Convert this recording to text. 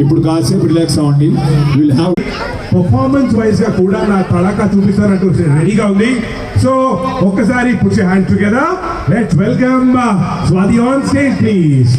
ఇప్పుడు కాసేపు రిలాక్స్ అవ్వండి. విల్ హ్యావ్ పర్ఫార్మెన్స్ వైజ్ గా కూడా నా తడక చూపిస్తారంటూ రెడీగా ఉంది. సో ఒక్కసారి put your hands together. Let's welcome Swathi on stage please.